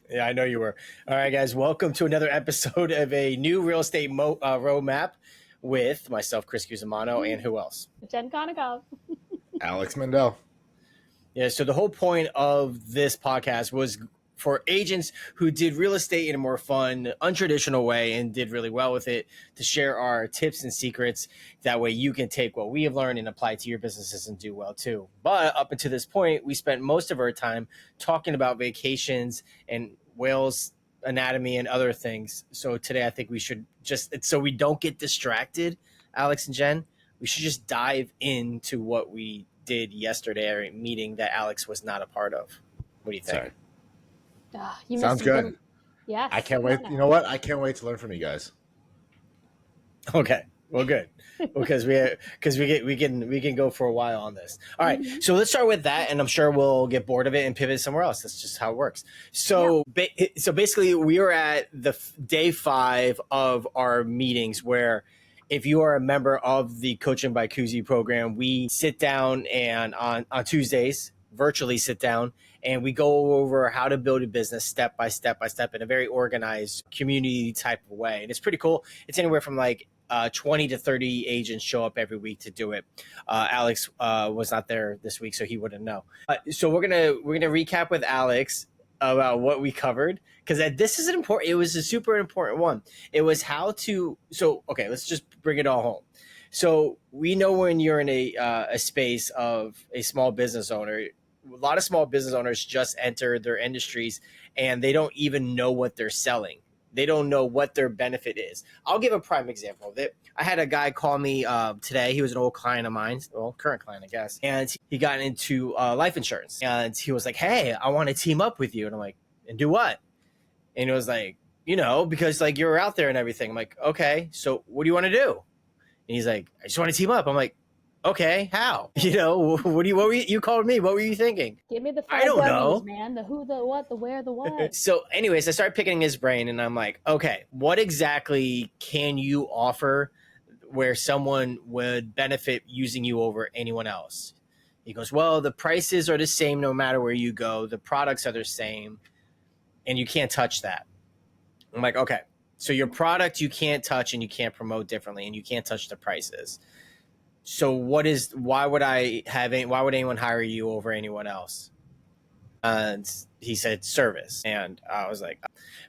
Yeah, I know you were. All right, guys, welcome to another episode of a new real estate roadmap with myself, Chris Cusimano, and who else? Jen Konikoff. Alex Mendel. Yeah, so the whole point of this podcast was for agents who did real estate in a more fun, untraditional way and did really well with it to share our tips and secrets. That way you can take what we have learned and apply it to your businesses and do well too. But up until this point, we spent most of our time talking about vacations and whales anatomy and other things. So today I think we should just, so we don't get distracted, Alex and Jen, we should just dive into what we did yesterday at a meeting that Alex was not a part of. What do you think? Sounds good. Yes. I can't wait. You know what? I can't wait to learn from you guys. Okay. Well, good. Because we can go for a while on this. All right. So let's start with that, and I'm sure we'll get bored of it and pivot somewhere else. That's just how it works. So so basically, we are at the day 5 of our meetings where, if you are a member of the Coaching by Koozie program, we sit down and on Tuesdays, virtually sit down, and we go over how to build a business step by step in a very organized community type of way. And it's pretty cool. It's anywhere from like 20 to 30 agents show up every week to do it. Alex was not there this week, so he wouldn't know. So we're gonna recap with Alex about what we covered, because this is important. It was a super important one. It was how to. So okay, let's just bring it all home. So we know when you're in a space of a small business owner, a lot of small business owners just enter their industries and they don't even know what they're selling. They don't know what their benefit is. I'll give a prime example of it. I had a guy call me today. He was an old client of mine, well, current client, I guess. And he got into life insurance. And he was like, hey, I want to team up with you. And I'm like, and do what? And it was like, because like you're out there and everything. I'm like, okay, so what do you want to do? And he's like, I just want to team up. I'm like, okay, how? What were you called me? What were you thinking? Give me the I don't know, man. The who, the what, the where, the what. So anyways, I started picking his brain and I'm like, okay, what exactly can you offer where someone would benefit using you over anyone else? He goes, well, the prices are the same no matter where you go. The products are the same and you can't touch that. I'm like, okay, so your product you can't touch and you can't promote differently and you can't touch the prices. So why would anyone hire you over anyone else? And he said service. And I was like,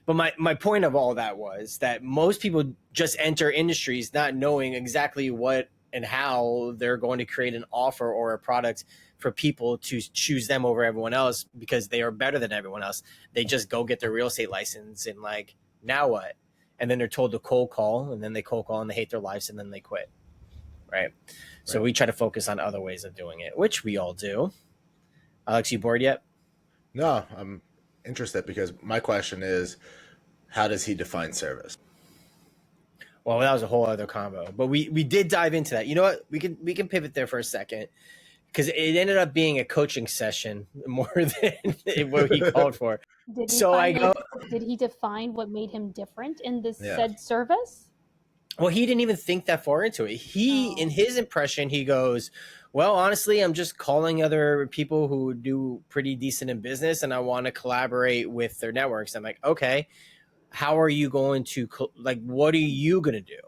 but my point of all that was that most people just enter industries not knowing exactly what and how they're going to create an offer or a product for people to choose them over everyone else because they are better than everyone else. They just go get their real estate license and like, now what? And then they're told to cold call, and then they cold call and they hate their lives and then they quit. Right. So we try to focus on other ways of doing it, which we all do. Alex, you bored yet? No, I'm interested because my question is, how does he define service? Well, that was a whole other combo, but we did dive into that. You know what? We can pivot there for a second because it ended up being a coaching session more than what he called for. Did he define what made him different in this said service? Well, he didn't even think that far into it. In his impression, he goes, well, honestly, I'm just calling other people who do pretty decent in business and I want to collaborate with their networks. I'm like, okay, how are you going to, what are you going to do?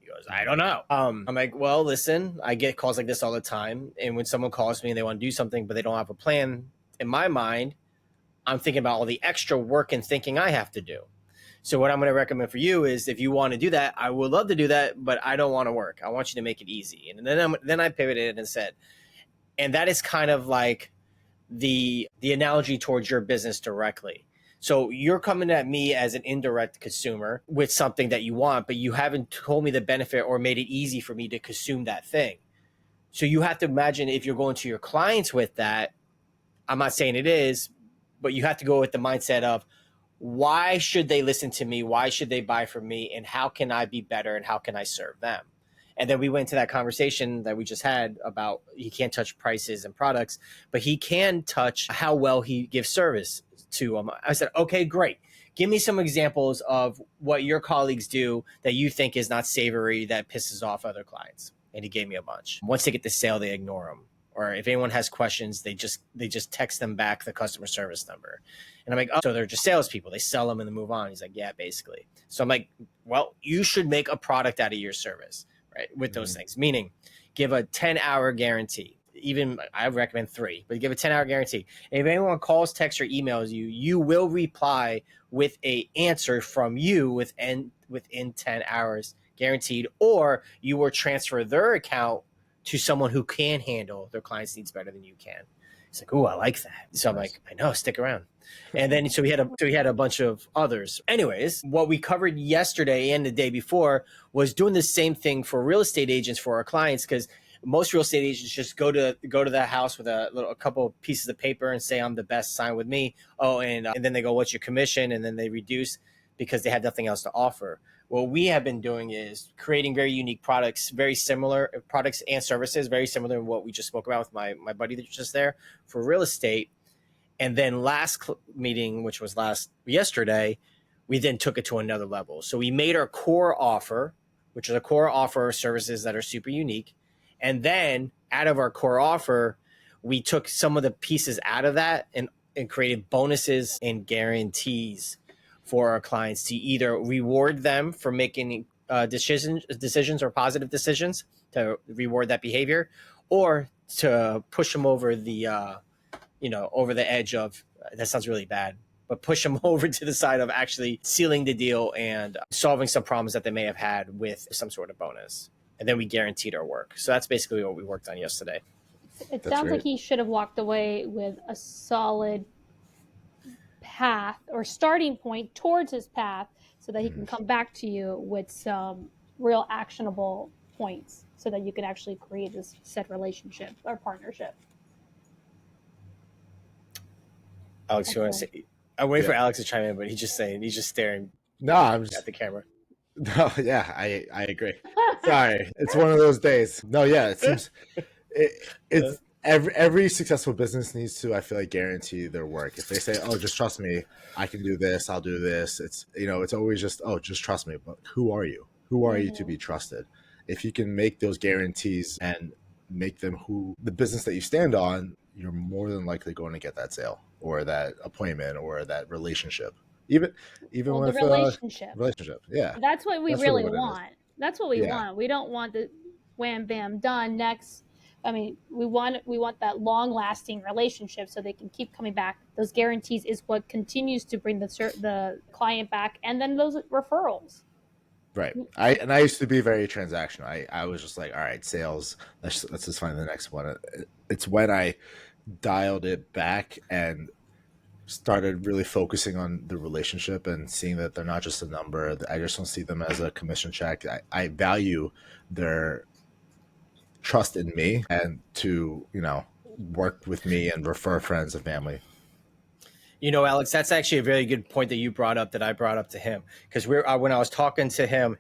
He goes, I don't know. I'm like, well, listen, I get calls like this all the time. And when someone calls me and they want to do something, but they don't have a plan, in my mind, I'm thinking about all the extra work and thinking I have to do. So what I'm going to recommend for you is if you want to do that, I would love to do that, but I don't want to work. I want you to make it easy. And then I pivoted and said, and that is kind of like the analogy towards your business directly. So you're coming at me as an indirect consumer with something that you want, but you haven't told me the benefit or made it easy for me to consume that thing. So you have to imagine if you're going to your clients with that, I'm not saying it is, but you have to go with the mindset of, why should they listen to me? Why should they buy from me? And how can I be better? And how can I serve them? And then we went to that conversation that we just had about he can't touch prices and products, but he can touch how well he gives service to them. I said, okay, great. Give me some examples of what your colleagues do that you think is not savory, that pisses off other clients. And he gave me a bunch. Once they get the sale, they ignore them or if anyone has questions, they just text them back the customer service number. And I'm like, oh, so they're just salespeople. They sell them and then move on. He's like, yeah, basically. So I'm like, well, you should make a product out of your service, right? With those things, meaning give a 10-hour guarantee. Even I recommend 3, but give a 10-hour guarantee. And if anyone calls, texts, or emails you, you will reply with a answer from you within 10 hours guaranteed, or you will transfer their account to someone who can handle their clients' needs better than you can. It's like, oh, I like that. So I'm like, I know, stick around. And then so we had a bunch of others. Anyways, what we covered yesterday and the day before was doing the same thing for real estate agents for our clients, because most real estate agents just go to that house with a couple pieces of paper and say, I'm the best, sign with me. Oh, and then they go, what's your commission? And then they reduce because they have nothing else to offer. What we have been doing is creating very unique products, very similar products and services, very similar to what we just spoke about with my buddy that's just there for real estate. And then last meeting, which was yesterday, we then took it to another level. So we made our core offer, which is a core offer of services that are super unique. And then out of our core offer, we took some of the pieces out of that and created bonuses and guarantees for our clients to either reward them for making decisions or positive decisions to reward that behavior, or to push them over the over the edge of, that sounds really bad, but push them over to the side of actually sealing the deal and solving some problems that they may have had with some sort of bonus. And then we guaranteed our work. So that's basically what we worked on yesterday. It sounds like he should have walked away with a solid path or starting point towards his path so that he can come back to you with some real actionable points so that you can actually create this said relationship or partnership. Alex, you want to say? I'm waiting for Alex to chime in, but he's just staring at the camera. No, yeah, I agree. Sorry, it's one of those days. No, yeah, it seems it's every successful business needs to, I feel like, guarantee their work. If they say, "Oh, just trust me, I can do this, I'll do this," it's it's always just, "Oh, just trust me." But who are you? Who are you to be trusted? If you can make those guarantees and make them who the business that you stand on, you're more than likely going to get that sale or that appointment or that relationship. Even with the relationship. Yeah. That's what we really want. That's what we want. We don't want the wham bam done next. I mean, we want that long lasting relationship so they can keep coming back. Those guarantees is what continues to bring the client back, and then those referrals. Right. I used to be very transactional. I was just like, all right, sales, let's just find the next one. It's when I dialed it back and started really focusing on the relationship and seeing that they're not just a number. I just don't see them as a commission check. I value their trust in me and to, work with me and refer friends and family. Alex, that's actually a very good point that you brought up that I brought up to him. Because when I was talking to him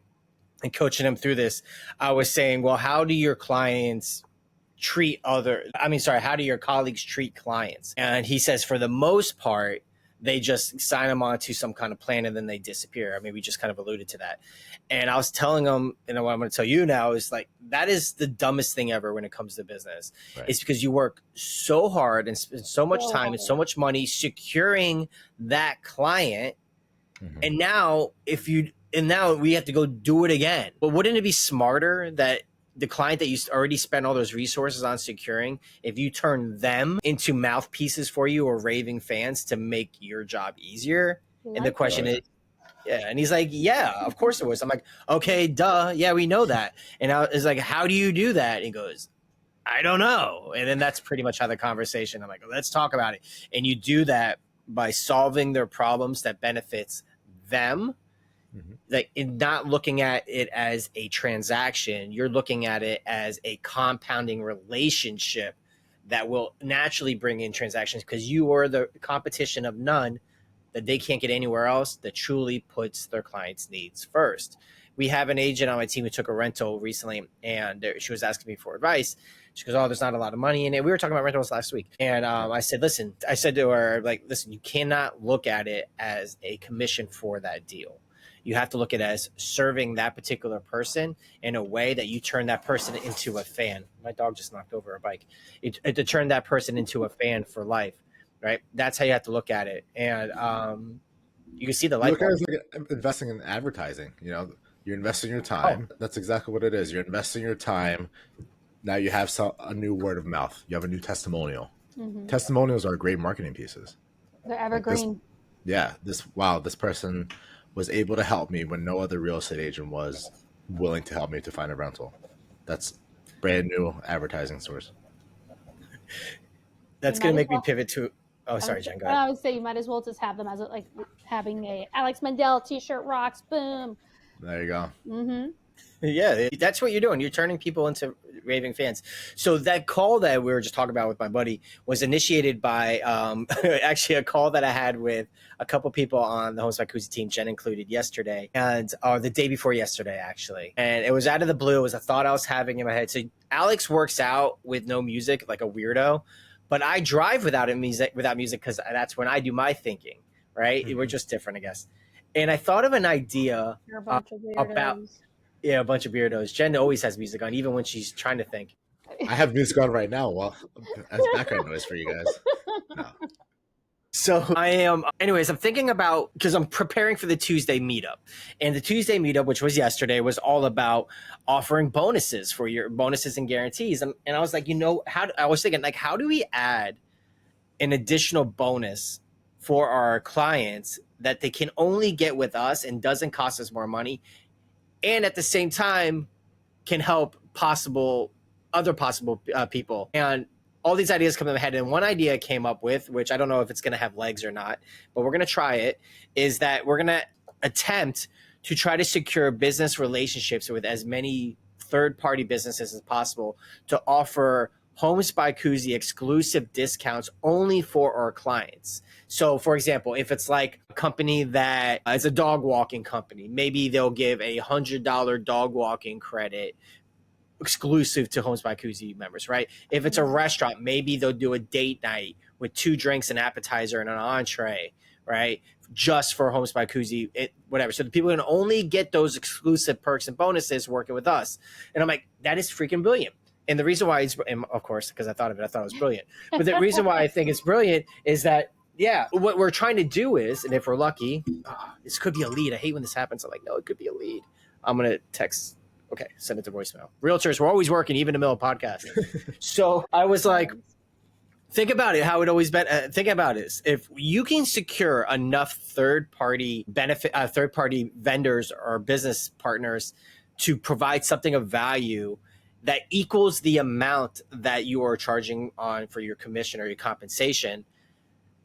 and coaching him through this, I was saying, well, how do your clients how do your colleagues treat clients? And he says, for the most part, they just sign them onto some kind of plan and then they disappear. I mean, we just kind of alluded to that. And I was telling him, and what I'm going to tell you now is like, that is the dumbest thing ever when it comes to business. Right. It's because you work so hard and spend so much time and so much money securing that client. Mm-hmm. And now we have to go do it again. But wouldn't it be smarter that the client that you already spent all those resources on securing, if you turn them into mouthpieces for you or raving fans to make your job easier? And the question is, and he's like, yeah, of course it was. I'm like, okay, duh. Yeah, we know that. And I was like, how do you do that? And he goes, I don't know. And then that's pretty much how the conversation, I'm like, let's talk about it. And you do that by solving their problems that benefits them. Mm-hmm. Like, in not looking at it as a transaction, you're looking at it as a compounding relationship that will naturally bring in transactions because you are the competition of none that they can't get anywhere else that truly puts their clients' needs first. We have an agent on my team who took a rental recently, and she was asking me for advice. She goes, oh, there's not a lot of money in it. We were talking about rentals last week. And I said to her, like, listen, you cannot look at it as a commission for that deal. You have to look at it as serving that particular person in a way that you turn that person into a fan. My dog just knocked over a bike. To turn that person into a fan for life, right? That's how you have to look at it. And you can see the light Look at bulb. it as like investing in advertising. You're investing your time. That's exactly what it is. You're investing your time. Now you have a new word of mouth. You have a new testimonial. Testimonials are great marketing pieces. They're evergreen. This person was able to help me when no other real estate agent was willing to help me to find a rental. That's brand new advertising source. That's going to make me pivot to. Oh, sorry, Jen. Go ahead. I would say you might as well just have them as like having a Alex Mendel t-shirt rocks. Boom. There you go. Mm-hmm. Yeah, that's what you're doing. You're turning people into raving fans. So that call that we were just talking about with my buddy was initiated by actually a call that I had with a couple people on the Homes by Koozie team, Jen included, yesterday, and the day before yesterday, actually. And it was out of the blue. It was a thought I was having in my head. So Alex works out with no music like a weirdo, but I drive without music because that's when I do my thinking, right? We're just different, I guess. And I thought of an idea You're a bunch of weirdos. about... Yeah, a bunch of weirdos. Jen always has music on, even when she's trying to think. I have music on right now, as background noise for you guys. No. So I am. Anyways, I'm thinking about, because I'm preparing for the Tuesday meetup, and the Tuesday meetup, which was yesterday, was all about offering bonuses for your bonuses and guarantees. And I was like, I was thinking, like, how do we add an additional bonus for our clients that they can only get with us and doesn't cost us more money, and at the same time can help other possible people? And all these ideas come in my head. And one idea I came up with, which I don't know if it's going to have legs or not, but we're going to try it, is that we're going to attempt to try to secure business relationships with as many third-party businesses as possible to offer Homes by Koozie exclusive discounts only for our clients. So, for example, if it's like a company that is a dog walking company, maybe they'll give a $100 dog walking credit exclusive to Homes by Koozie members, right? If it's a restaurant, maybe they'll do a date night with 2 drinks, an appetizer, and an entree, right? Just for Homes by Koozie, whatever. So the people can only get those exclusive perks and bonuses working with us. And I'm like, that is freaking brilliant. And the reason why of course, because I thought of it, I thought it was brilliant. But the reason why I think it's brilliant is that, what we're trying to do is, and if we're lucky, this could be a lead. I hate when this happens. I'm like, no, it could be a lead. I'm going to text. Okay, send it to voicemail. Realtors, we're always working, even in the middle of podcasting. So I was like, think about it, how it always been. Think about it. If you can secure enough third-party vendors or business partners to provide something of value that equals the amount that you are charging on for your commission or your compensation,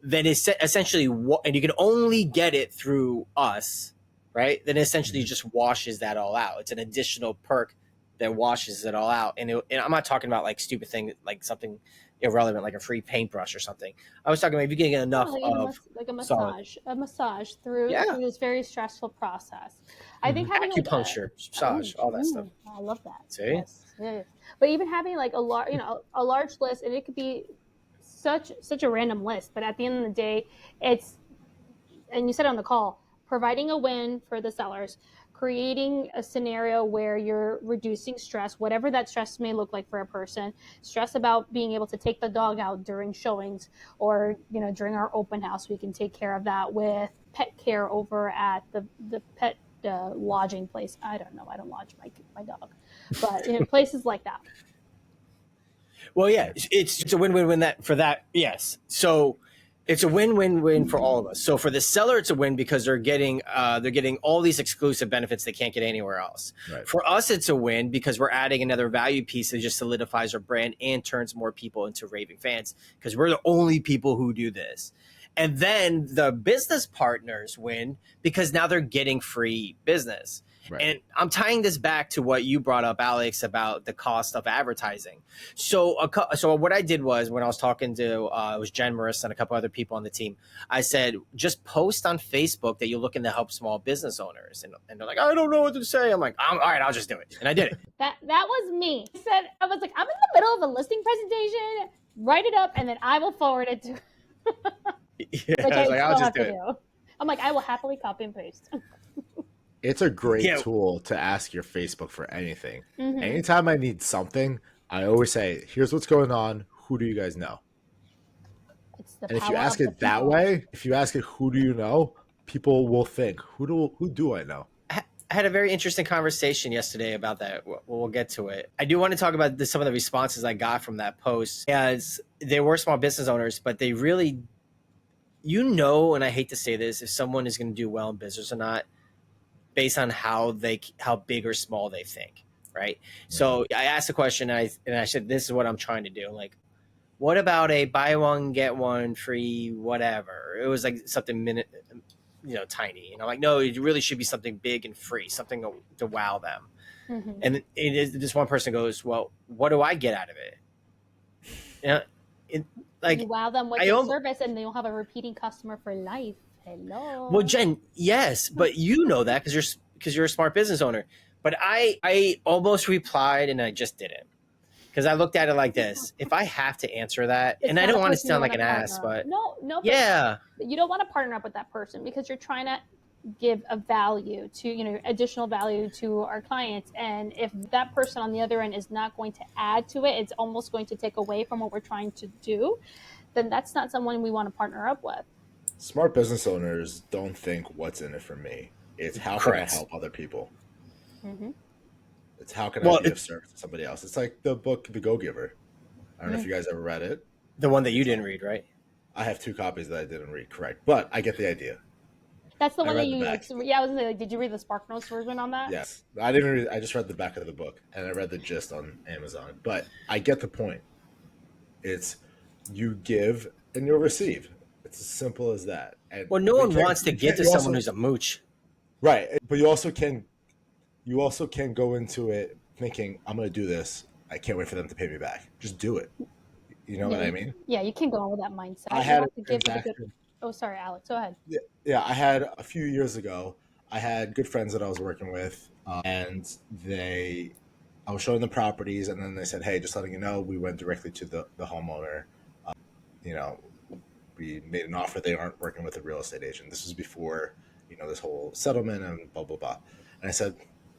then it's essentially, and you can only get it through us, right? Then essentially just washes that all out. It's an additional perk that washes it all out. And I'm not talking about like stupid thing, like something irrelevant, like a free paintbrush or something. I was talking about if you get enough like a massage through this very stressful process. I think having acupuncture, massage, all that stuff. I love that. See? Yes. But even having like a large list, and it could be such a random list, but at the end of the day, it's, and you said on the call, providing a win for the sellers, creating a scenario where you're reducing stress, whatever that stress may look like for a person, stress about being able to take the dog out during showings, or during our open house, we can take care of that with pet care over at the pet lodging place. I don't know, I don't lodge my dog, but places like that. Well, yeah, it's a win-win-win for that. Yes. So it's a win-win-win for all of us. So for the seller, it's a win because they're getting all these exclusive benefits they can't get anywhere else. Right. For us, it's a win because we're adding another value piece that just solidifies our brand and turns more people into raving fans, because we're the only people who do this. And then the business partners win because now they're getting free business. Right. And I'm tying this back to what you brought up, Alex, about the cost of advertising. So what I did was, when I was talking to it was Jen, Marissa, and a couple other people on the team, I said, just post on Facebook that you're looking to help small business owners. And they're like, I don't know what to say. I'm like, all right, I'll just do it. And I did it. That was me. I was like, I'm in the middle of a listing presentation, write it up, and then I will forward it to I was like, I'll just do it. I'm like, I will happily copy and paste. It's a great Yeah. tool to ask your Facebook for anything. Mm-hmm. Anytime I need something, I always say, "Here's what's going on. Who do you guys know?" It's the And if you power ask of the it that people. way, if you ask it, "Who do you know?" people will think, "Who do I know?" I had a very interesting conversation yesterday about that. We'll get to it. I do want to talk about some of the responses I got from that post, as they were small business owners, but they really, and I hate to say this, if someone is going to do well in business or not, based on how big or small they think, right? So I asked a question, and I said, "This is what I'm trying to do." Like, what about a buy one get one free whatever? It was like something tiny. And I'm like, no, it really should be something big and free, something to wow them. Mm-hmm. And it is, this one person goes, well, what do I get out of it? You wow them with your service, and you'll have a repeating customer for life. Hello. Well, Jen, yes, but you know that because you're a smart business owner. But I almost replied, and I just didn't, because I looked at it like this: if I have to answer that, and I don't want to sound like an ass, but no, yeah, you don't want to partner up with that person because you're trying to give a value to, additional value to our clients. And if that person on the other end is not going to add to it, it's almost going to take away from what we're trying to do, then that's not someone we want to partner up with. Smart business owners don't think what's in it for me. It's how can I help other people? Mm-hmm. It's how can I be of service to somebody else? It's like the book, The Go-Giver. I don't know if you guys ever read it. The one that you didn't read, right? I have 2 copies that I didn't read, correct. But I get the idea. That's the one that you, I was going to say, did you read the Spark Notes version on that? Yes. I didn't read, I just read the back of the book, and I read the gist on Amazon. But I get the point. It's you give and you'll receive. It's as simple as that. And well, no one wants to give to someone who's a mooch. Right. But you also can go into it thinking, I'm going to do this. I can't wait for them to pay me back. Just do it. You know what I mean? Yeah, you can go on with that mindset. I had Oh, sorry, Alex. Go ahead. Yeah, I had a few years ago, I had good friends that I was working with, and I was showing the properties, and then they said, hey, just letting you know, we went directly to the homeowner. We made an offer. They aren't working with a real estate agent. This was before, this whole settlement and blah, blah, blah. And I said,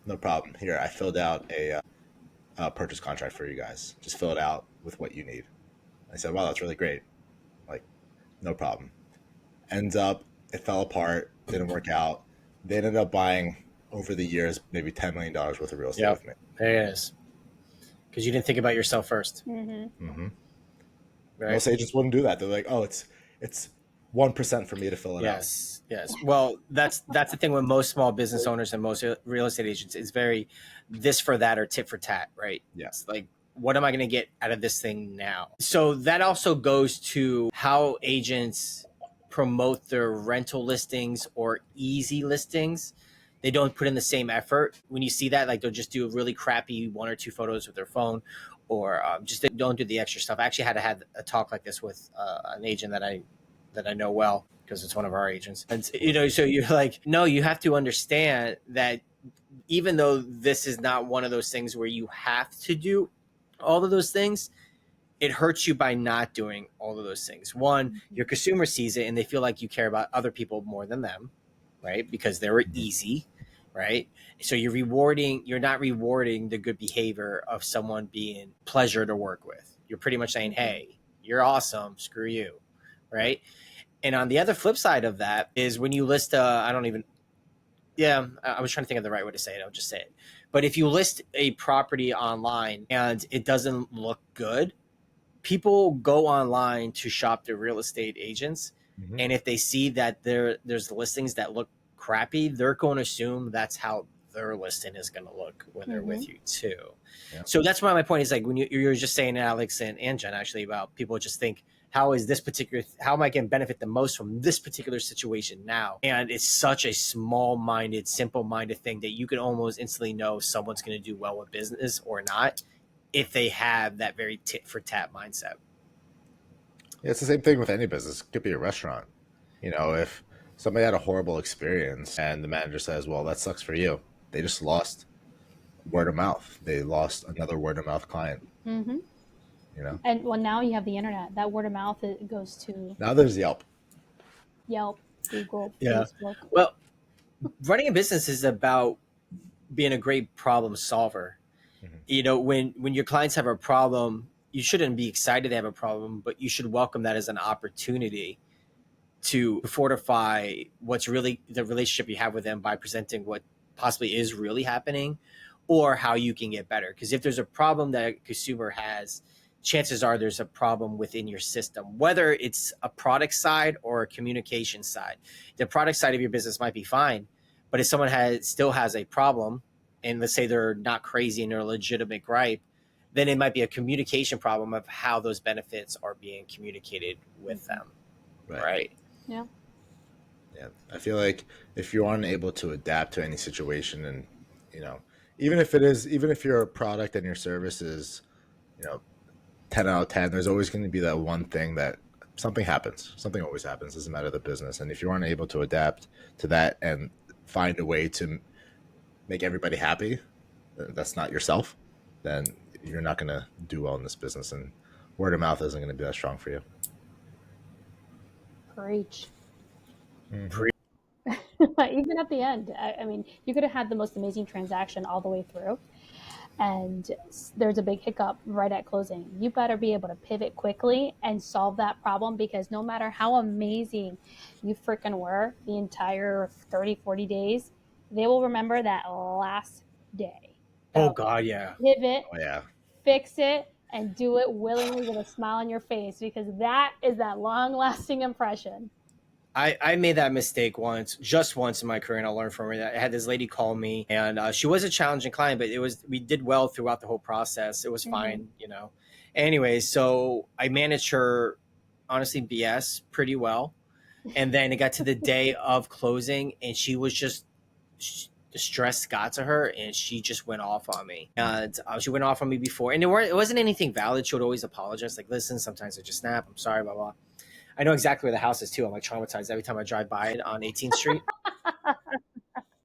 no problem. Here, I filled out a purchase contract for you guys. Just fill it out with what you need. I said, wow, that's really great. Like, no problem. Ends up, it fell apart, didn't work out. They ended up buying, over the years, maybe $10 million worth of real estate with me. There it is. Because you didn't think about yourself first. Mm-hmm. Mm-hmm. Right? Most agents wouldn't do that. They're like, oh, it's 1% for me to fill it out. Yes. Well, that's the thing with most small business owners and most real estate agents. It's very this for that or tit for tat, right? Yes. Like, what am I going to get out of this thing now? So that also goes to how agents promote their rental listings or easy listings. They don't put in the same effort. When you see that, like, they'll just do really crappy 1 or 2 photos with their phone, or just they don't do the extra stuff. I actually had a talk like this with an agent that I know well, because it's one of our agents. And, so you're like, no, you have to understand that even though this is not one of those things where you have to do all of those things, it hurts you by not doing all of those things. One, your consumer sees it and they feel like you care about other people more than them, right? Because they're easy, right? So you're not rewarding the good behavior of someone being pleasure to work with. You're pretty much saying, hey, you're awesome, screw you, right? And on the other flip side of that is when you list I was trying to think of the right way to say it. I'll just say it. But if you list a property online and it doesn't look good, people go online to shop their real estate agents. Mm-hmm. And if they see that there's listings that look crappy, they're going to assume that's how their listing is going to look when they're with you too. Yeah. So that's why my point is, like, when you're just saying, Alex and Jen, actually, about people just think, how am I going to benefit the most from this particular situation now? And it's such a small-minded, simple-minded thing that you can almost instantly know someone's going to do well with business or not if they have that very tit-for-tat mindset. Yeah, it's the same thing with any business. It could be a restaurant. If somebody had a horrible experience and the manager says, well, that sucks for you. They just lost word of mouth. They lost another word of mouth client. Mm-hmm. And now you have the internet. That word of mouth, goes to. Now there's Yelp, Google, yeah. Facebook. Well, running a business is about being a great problem solver. When your clients have a problem, you shouldn't be excited to have a problem, but you should welcome that as an opportunity to fortify what's really the relationship you have with them by presenting what possibly is really happening or how you can get better. Because if there's a problem that a consumer has, chances are there's a problem within your system, whether it's a product side or a communication side. The product side of your business might be fine, but if someone still has a problem, and let's say they're not crazy and they're a legitimate gripe, then it might be a communication problem of how those benefits are being communicated with them. Right. Yeah. Yeah. I feel like if you aren't able to adapt to any situation, and, even if your product and your service is, 10 out of 10, there's always going to be that one thing that something happens. Something always happens. Doesn't matter the business. And if you aren't able to adapt to that and find a way to make everybody happy, that's not yourself, then you're not going to do well in this business, and word of mouth isn't going to be that strong for you. Preach. Mm-hmm. Even at the end, I mean, you could have had the most amazing transaction all the way through, and there's a big hiccup right at closing. You better be able to pivot quickly and solve that problem, because no matter how amazing you freaking were the entire 30, 40 days, they will remember that last day. Oh, God, yeah. Pivot, Yeah. fix it, and do it willingly with a smile on your face, because that is that long-lasting impression. I made that mistake just once in my career, and I learned from it. I had this lady call me, and she was a challenging client, but we did well throughout the whole process. It was fine, Anyway, so I managed her, honestly, BS pretty well. And then it got to the day of closing, and she was just, the stress got to her, and she just went off on me. And she went off on me before, and it wasn't anything valid. She would always apologize, like, listen, sometimes I just snap. I'm sorry, blah, blah. I know exactly where the house is too. I'm like traumatized every time I drive by it on 18th Street.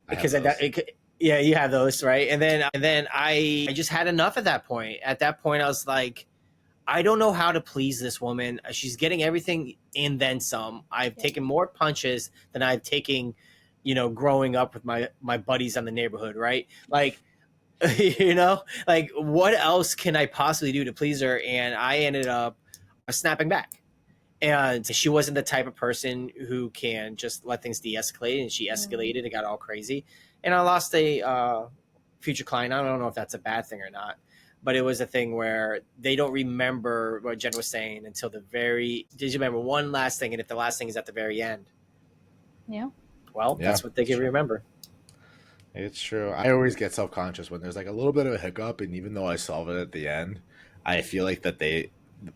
Because yeah, you have those, right? And then I just had enough at that point. At that point, I was like, I don't know how to please this woman. She's getting everything and then some. I've taken more punches than I've taken, growing up with my buddies in the neighborhood, right? Like, like what else can I possibly do to please her? And I ended up snapping back. And she wasn't the type of person who can just let things de-escalate, and she escalated and got all crazy. And I lost a future client. I don't know if that's a bad thing or not, but it was a thing where they don't remember what Jen was saying until did you remember one last thing? And if the last thing is at the very end, that's what they can remember. It's true. I always get self-conscious when there's like a little bit of a hiccup, and even though I solve it at the end, I feel like that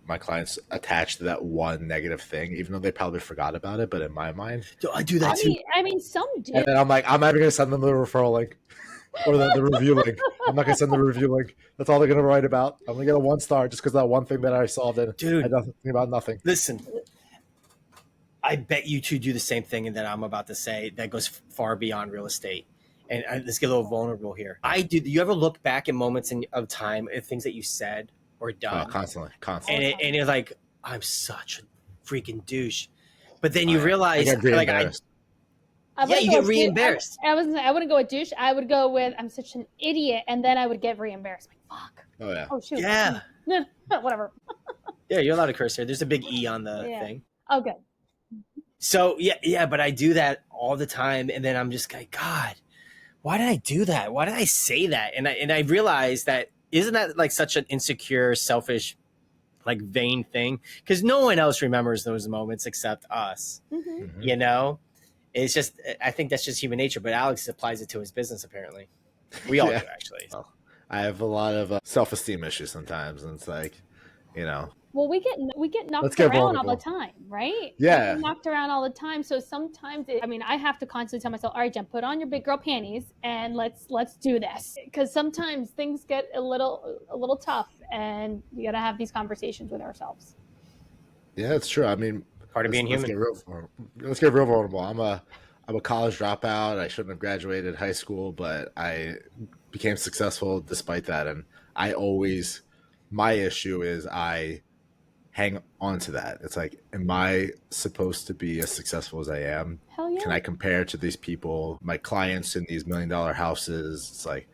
my clients attached to that one negative thing, even though they probably forgot about it. But in my mind, I do that too. I mean, some do. And then I'm like, I'm not even going to send them the referral link or the review link. I'm not going to send the review link. That's all they're going to write about. I'm going to get a 1 star just because that one thing that I solved it. Dude, I know nothing about nothing. Listen, I bet you two do the same thing that I'm about to say that goes far beyond real estate. And let's get a little vulnerable here. I do. Do you ever look back at moments of time at things that you said or done? Constantly. And you're like, I'm such a freaking douche. But then you realize, you get re-embarrassed. I wouldn't go with douche. I would go with, I'm such an idiot. And then I would get re-embarrassed. Like, fuck. Oh, yeah. Oh, shoot. Yeah. Whatever. Yeah, you're allowed to curse here. There's a big E on the thing. Oh, good. So, yeah, but I do that all the time. And then I'm just like, God, why did I do that? Why did I say that? And I realized that, isn't that like such an insecure, selfish, like vain thing? Because no one else remembers those moments except us. Mm-hmm. It's just, I think that's just human nature. But Alex applies it to his business, apparently. We all do, actually. Well, I have a lot of self-esteem issues sometimes, and it's like, Well, we get knocked around all the time, right? Yeah. We get knocked around all the time. So sometimes, I have to constantly tell myself, all right, Jen, put on your big girl panties and let's do this. Because sometimes things get a little tough, and we got to have these conversations with ourselves. Yeah, it's true. I mean, part of being human. Let's get real vulnerable. I'm a college dropout. I shouldn't have graduated high school, but I became successful despite that. And my issue is I hang on to that. It's like, am I supposed to be as successful as I am? Hell yeah. Can I compare to these people, my clients in these $1 million houses? It's like,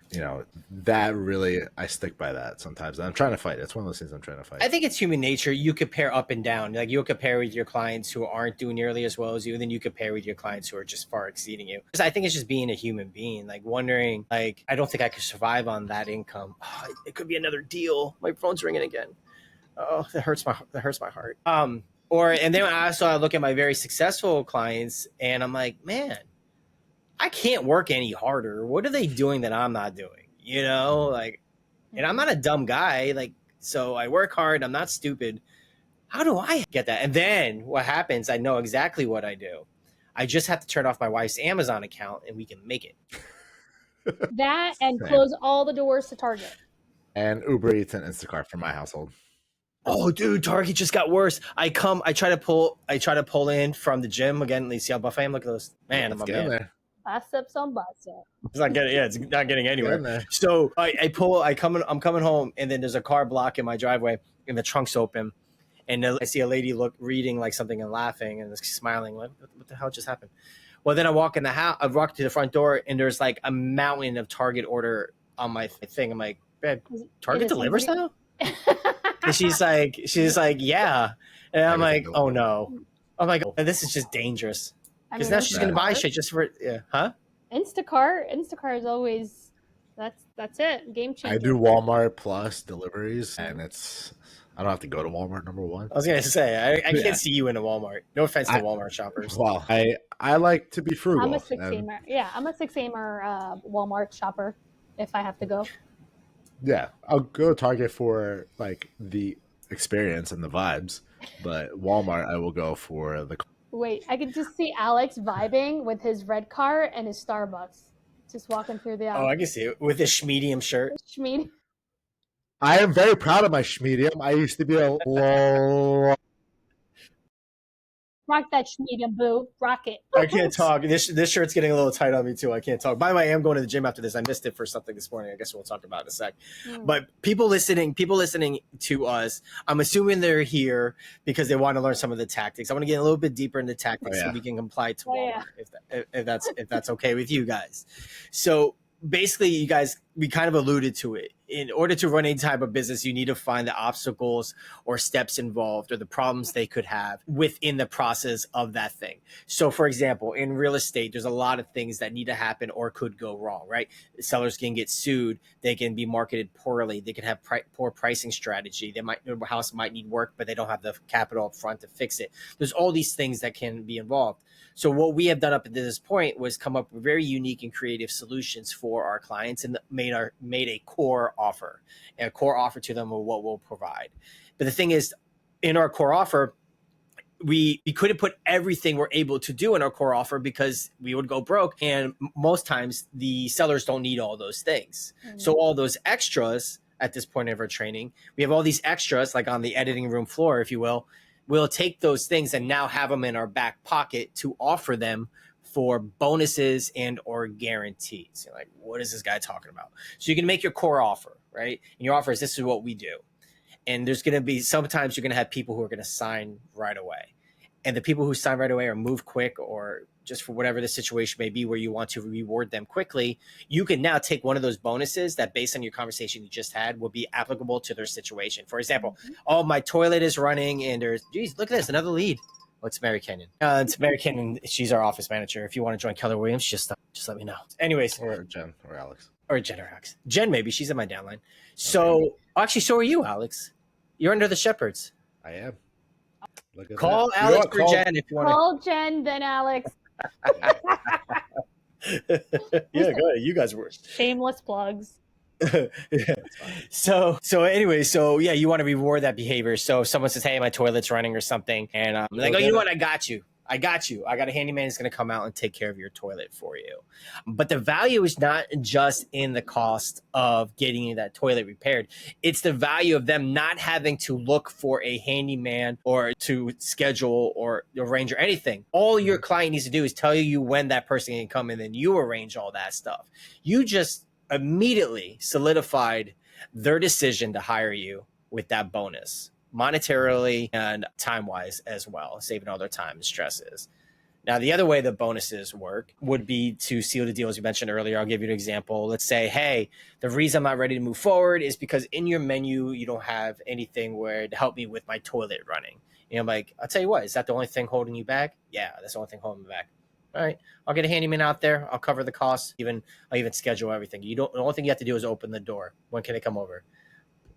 that really, I stick by that sometimes. And I'm trying to fight it. It's one of those things I'm trying to fight. I think it's human nature. You compare up and down. Like you'll compare with your clients who aren't doing nearly as well as you, and then you compare with your clients who are just far exceeding you. Because I think it's just being a human being, like wondering, like, I don't think I could survive on that income. Oh, it could be another deal. My phone's ringing again. Oh, that hurts my heart. And then I look at my very successful clients and I'm like, man, I can't work any harder. What are they doing that I'm not doing? Like, and I'm not a dumb guy. Like, so I work hard. I'm not stupid. How do I get that? And then what happens, I know exactly what I do. I just have to turn off my wife's Amazon account and we can make it. That and close all the doors to Target. And Uber Eats and Instacart for my household. Oh, dude, Target just got worse. I try to pull in from the gym again. You see how buff I am? Look at those. Man, I'm a man. There. Biceps on biceps. It's not getting anywhere. So I'm coming home, and then there's a car block in my driveway, and the trunk's open, and I see a lady reading like something and laughing and smiling. What the hell just happened? Well, then I walk in the house. I walk to the front door, and there's like a mountain of Target order on my thing. I'm like, babe, Target delivers now? And she's like, yeah. And I'm like, oh no. I'm like, oh, this is just dangerous. Because now she's gonna buy shit just for huh? Instacart is always that's it. Game changer. I do Walmart Plus deliveries, and I don't have to go to Walmart, number one. I was gonna say I can't see you in a Walmart. No offense to Walmart shoppers. Well, I like to be frugal. I'm a 6-aimer. Yeah, I'm a 6-aimer Walmart shopper if I have to go. Yeah, I'll go to Target for like the experience and the vibes, but Walmart I will go for the. Wait, I can just see Alex vibing with his red car and his Starbucks, just walking through the aisle. Oh, I can see it with his schmedium shirt. Schmedium. I am very proud of my schmedium. I used to be a low. Rock that schmedium, boo. Rock it. I can't talk. This shirt's getting a little tight on me too. I can't talk. By the way, I am going to the gym after this. I missed it for something this morning. I guess we'll talk about it in a sec. But people listening to us, I'm assuming they're here because they want to learn some of the tactics. I want to get a little bit deeper into tactics so we can comply to Walmart if that's okay with you guys. So basically, you guys, we kind of alluded to it. In order to run any type of business, you need to find the obstacles or steps involved or the problems they could have within the process of that thing. So, for example, in real estate, there's a lot of things that need to happen or could go wrong, right? Sellers can get sued. They can be marketed poorly. They can have poor pricing strategy. Their house might need work, but they don't have the capital up front to fix it. There's all these things that can be involved. So what we have done up to this point was come up with very unique and creative solutions for our clients and made a core offer to them of what we'll provide. But the thing is, in our core offer, we couldn't put everything we're able to do in our core offer because we would go broke. And most times the sellers don't need all those things. Mm-hmm. So all those extras at this point of our training, we have all these extras like on the editing room floor, if you will. We'll take those things and now have them in our back pocket to offer them for bonuses and or guarantees. You're like, what is this guy talking about? So you can make your core offer, right? And your offer is, this is what we do. And there's going to be, sometimes you're going to have people who are going to sign right away. And the people who sign right away or move quick or just for whatever the situation may be where you want to reward them quickly, you can now take one of those bonuses that based on your conversation you just had will be applicable to their situation. For example, oh, my toilet is running and there's, geez, look at this, another lead. Oh, it's Mary Kenyon. It's Mary Kenyon. She's our office manager. If you want to join Keller Williams, just let me know. Anyways. Or Jen or Alex. Or Jen or Alex. Jen, maybe. She's in my downline. So, actually, so are you, Alex. You're under the Shepherds. I am. Call Alex or Jen if you want to. Call Jen, then Alex. Yeah, go ahead. You guys were. Shameless plugs. Yeah. So anyway, yeah, you want to reward that behavior. So if someone says, hey, my toilet's running or something, and I'm like, oh, you know what? I got you. I got a handyman who's going to come out and take care of your toilet for you. But the value is not just in the cost of getting you that toilet repaired. It's the value of them not having to look for a handyman or to schedule or arrange or anything. All your client needs to do is tell you when that person can come and then you arrange all that stuff. You just immediately solidified their decision to hire you with that bonus. monetarily and time-wise as well, saving all their time and stresses. Now, the other way the bonuses work would be to seal the deal, as you mentioned earlier. I'll give you an example. Let's say, hey, the reason I'm not ready to move forward is because in your menu, you don't have anything where to help me with my toilet running. I'm like, I'll tell you what, is that the only thing holding you back? Yeah, that's the only thing holding me back. All right, I'll get a handyman out there. I'll cover the costs. I'll even schedule everything. The only thing you have to do is open the door. When can they come over?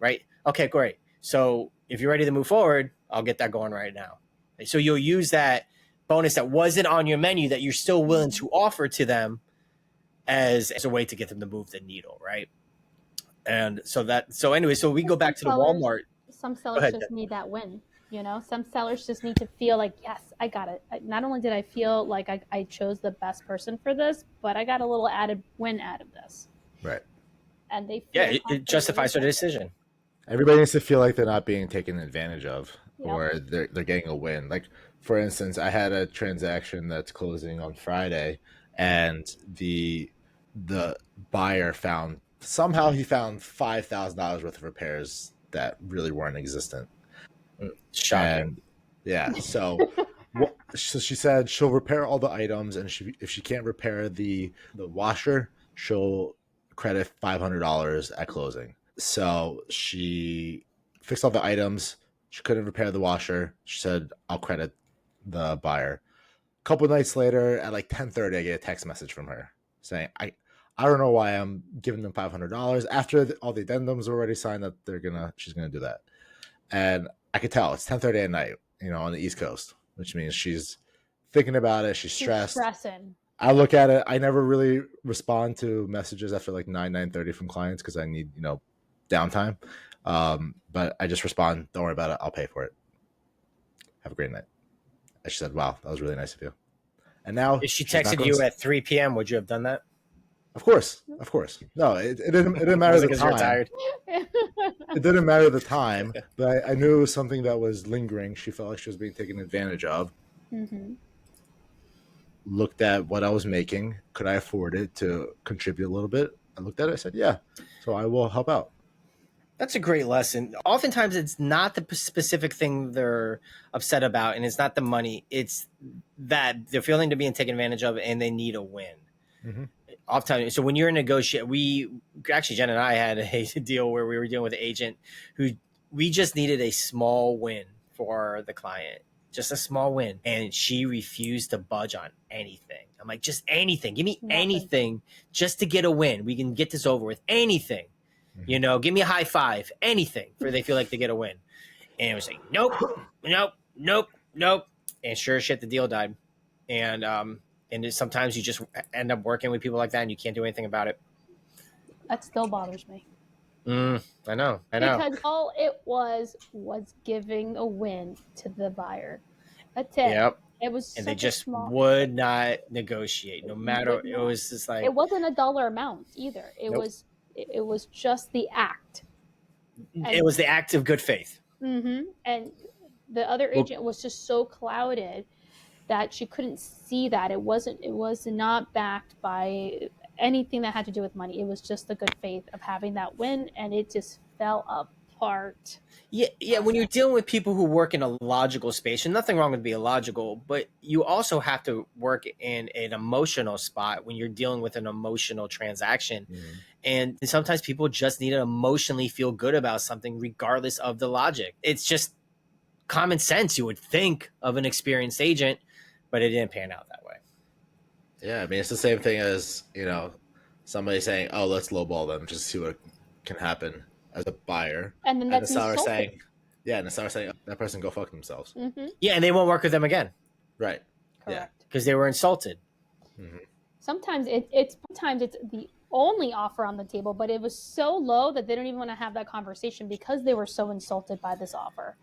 Right? Okay, great. So if you're ready to move forward, I'll get that going right now. So you'll use that bonus that wasn't on your menu that you're still willing to offer to them as a way to get them to move the needle, right? And so we go back to the Walmart. Some sellers just need that win. Some sellers just need to feel like, yes, I got it. Not only did I feel like I chose the best person for this, but I got a little added win out of this. Right. And they it justifies their decision. Everybody needs to feel like they're not being taken advantage of, or they're getting a win. Like, for instance, I had a transaction that's closing on Friday, and the buyer found $5,000 worth of repairs that really weren't existent. Shocking. And, so she said she'll repair all the items, and if she can't repair the washer, she'll credit $500 at closing. So she fixed all the items. She couldn't repair the washer. She said, I'll credit the buyer. A couple nights later at like 10:30, I get a text message from her saying, I don't know why I'm giving them $500 after all the addendums were already signed that she's gonna do that. And I could tell it's 10:30 at night, on the East Coast, which means she's thinking about it. She's stressed. Stressing. I look at it. I never really respond to messages after like 9:30 from clients because I need, downtime. But I just respond, don't worry about it. I'll pay for it. Have a great night. And she said, wow, that was really nice of you. And now if she texted you at 3 p.m., would you have done that? Of course. No, it didn't matter the time. Tired. It didn't matter the time, but I knew it was something that was lingering. She felt like she was being taken advantage of. Mm-hmm. Looked at what I was making. Could I afford it to contribute a little bit? I looked at it. I said, yeah. So I will help out. That's a great lesson. Oftentimes, it's not the specific thing they're upset about, and it's not the money. It's that they're feeling they're being taken advantage of, and they need a win. Mm-hmm. Oftentimes, so when you're in negotiate, Jen and I had a deal where we were dealing with an agent who we just needed a small win for the client, just a small win, and she refused to budge on anything. I'm like, just anything. Give me anything just to get a win. We can get this over with. Anything. Mm-hmm. Give me a high five. Anything for they feel like they get a win. And it was like, nope. And sure as shit, the deal died. And sometimes you just end up working with people like that and you can't do anything about it. That still bothers me. I know. Because all it was giving a win to the buyer. That's it. Yep. It was, and they just would not negotiate, no matter. It was just like it wasn't a dollar amount either. It was just the act. It was the act of good faith. Mm-hmm. And the other agent was just so clouded that she couldn't see that. It was not backed by anything that had to do with money. It was just the good faith of having that win, and it just fell apart. Yeah. When you're dealing with people who work in a logical space, and nothing wrong with being logical, but you also have to work in an emotional spot when you're dealing with an emotional transaction. Mm-hmm. And sometimes people just need to emotionally feel good about something regardless of the logic. It's just common sense, you would think, of an experienced agent, but it didn't pan out that way. Yeah, I mean, it's the same thing as, somebody saying, oh, let's lowball them just to see what can happen as a buyer. And then that's the seller saying, oh, that person go fuck themselves. Mm-hmm. Yeah, and they won't work with them again. Right. Correct. Yeah. Because they were insulted. Mm-hmm. Sometimes it's the only offer on the table, but it was so low that they don't even want to have that conversation because they were so insulted by this offer.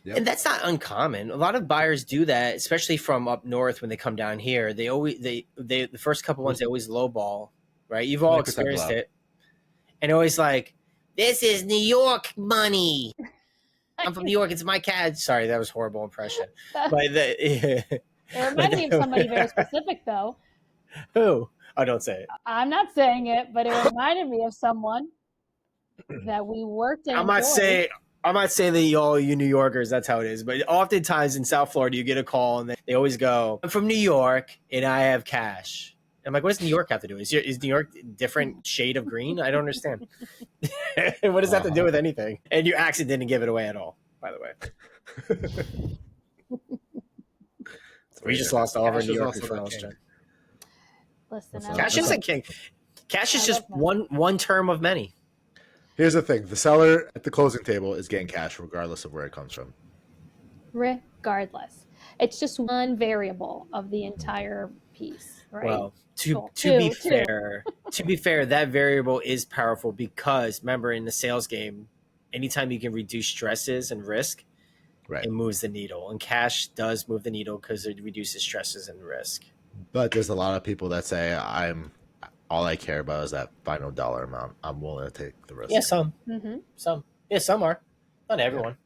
Yep. And that's not uncommon. A lot of buyers do that, especially from up north when they come down here. They always the first couple ones they always lowball, right? You've all experienced it. And always like, this is New York money. I'm from New York. It's my cat. Sorry, that was a horrible impression. But it reminded me of somebody very specific, though. Who? Oh, don't say it. I'm not saying it, but it reminded me of someone that we worked in. I'm not saying. I'm not saying that all you New Yorkers, that's how it is, but oftentimes in South Florida, you get a call and they always go, I'm from New York and I have cash. I'm like, what does New York have to do? Is New York a different shade of green? I don't understand. What does that have to do with anything? And your accent didn't give it away at all, by the way. We just lost all of our New York referrals. Listen, Cash isn't king. Cash is just one term of many. Here's the thing: the seller at the closing table is getting cash regardless of where it comes from. Regardless, it's just one variable of the entire piece, right? Well, to be fair, that variable is powerful because remember, in the sales game, anytime you can reduce stresses and risk, right, it moves the needle. And cash does move the needle because it reduces stresses and risk. But there's a lot of people that say all I care about is that final dollar amount. I'm willing to take the risk. Yeah, some. Some. Yeah, some are. Not everyone. Yeah.